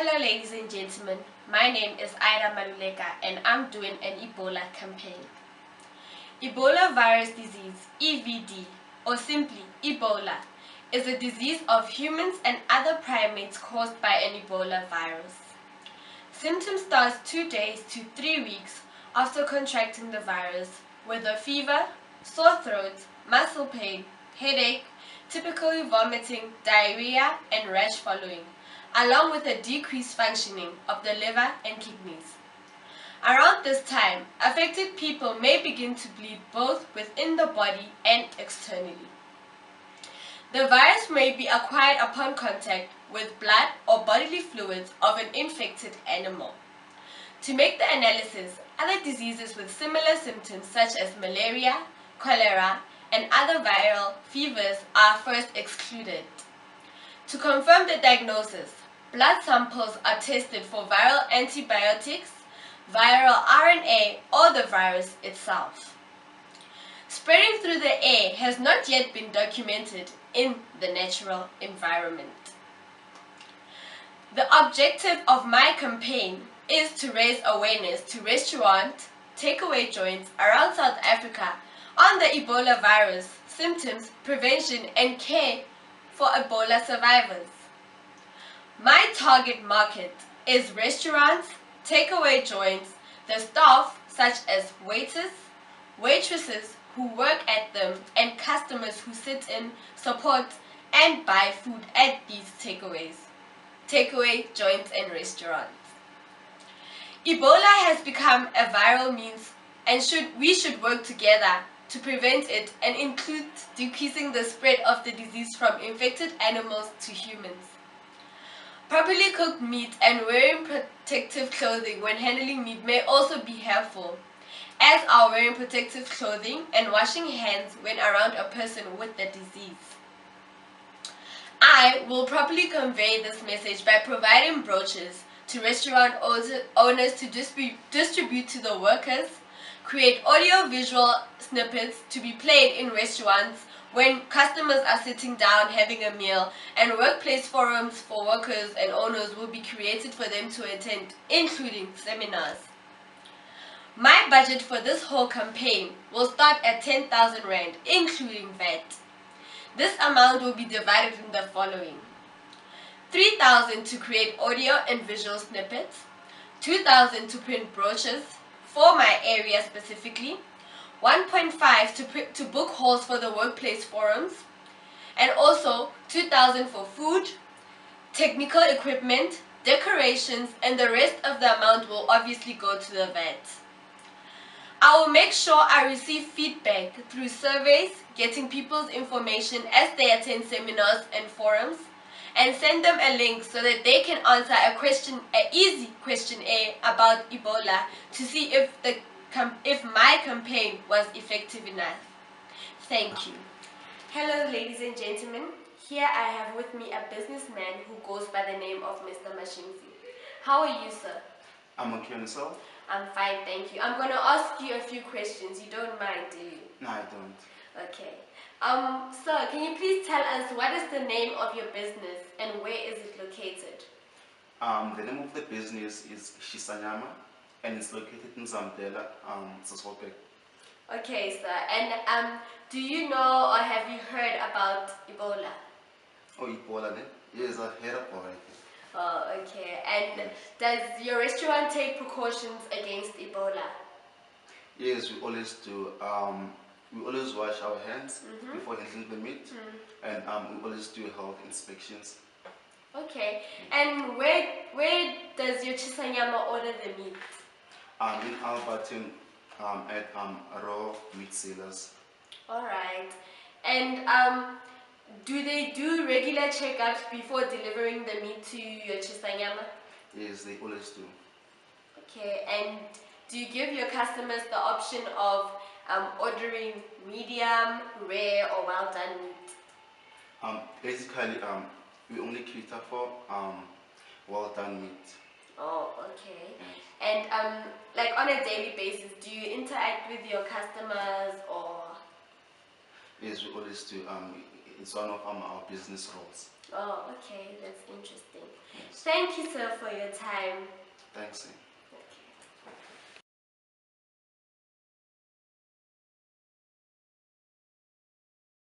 Hello ladies and gentlemen, my name is Aida Maluleka and I'm doing an Ebola campaign. Ebola virus disease, EVD, or simply Ebola, is a disease of humans and other primates caused by an Ebola virus. Symptoms start 2 days to 3 weeks after contracting the virus, with a fever, sore throat, muscle pain, headache, typically vomiting, diarrhea, and rash following, along with a decreased functioning of the liver and kidneys. Around this time, affected people may begin to bleed both within the body and externally. The virus may be acquired upon contact with blood or bodily fluids of an infected animal. To make the analysis, other diseases with similar symptoms such as malaria, cholera, and other viral fevers are first excluded. To confirm the diagnosis, blood samples are tested for viral antibiotics, viral RNA, or the virus itself. Spreading through the air has not yet been documented in the natural environment. The objective of my campaign is to raise awareness to restaurant, takeaway joints around South Africa on the Ebola virus, symptoms, prevention, and care for Ebola survivors. My target market is restaurants, takeaway joints, the staff such as waiters, waitresses who work at them, and customers who sit in, support, and buy food at these takeaway joints and restaurants. Ebola has become a viral means and we should work together to prevent it and include decreasing the spread of the disease from infected animals to humans. Properly cooked meat and wearing protective clothing when handling meat may also be helpful, as are wearing protective clothing and washing hands when around a person with the disease. I will properly convey this message by providing brochures to restaurant owners to distribute to the workers, create audio-visual snippets to be played in restaurants when customers are sitting down having a meal, and workplace forums for workers and owners will be created for them to attend, including seminars. My budget for this whole campaign will start at 10,000 Rand, including VAT. This amount will be divided in the following: 3,000 to create audio and visual snippets, 2,000 to print brochures for my area specifically, 1.5 to book halls for the workplace forums, and also 2,000 for food, technical equipment, decorations, and the rest of the amount will obviously go to the VAT. I will make sure I receive feedback through surveys, getting people's information as they attend seminars and forums, and send them a link so that they can answer an easy questionnaire about Ebola to see if my campaign was effective enough. Thank you. Hello ladies and gentlemen, here I have with me a businessman who goes by the name of Mr. Mashinzi. How are you, sir? I'm okay on yourself? I'm fine, thank you. I'm going to ask you a few questions. You don't mind, do you? No, I don't. Okay. Sir, can you please tell us what is the name of your business and where is it located? The name of the business is Shisanyama and it's located in Zamdela, Sosopek. Okay, sir. And do you know or have you heard about Ebola? Oh, Ebola then? Yes, I've heard about it. Oh, okay. And does your restaurant take precautions against Ebola? Yes, we always do. We always wash our hands before handling the meat, and we always do health inspections. Okay. And where does your Chisanyama order the meat? In Alberton, at Raw Meat Sellers. Alright. And do they do regular checkups before delivering the meat to your Chisanyama? Yes, they always do. Okay. And do you give your customers the option of ordering medium, rare, or well done meat? Basically, we only cater for well done meat. Oh, okay. Yes. And like on a daily basis, do you interact with your customers or? Yes, we always do. It's one of our business roles. Oh, okay, that's interesting. Thank you, sir, for your time. Thanks.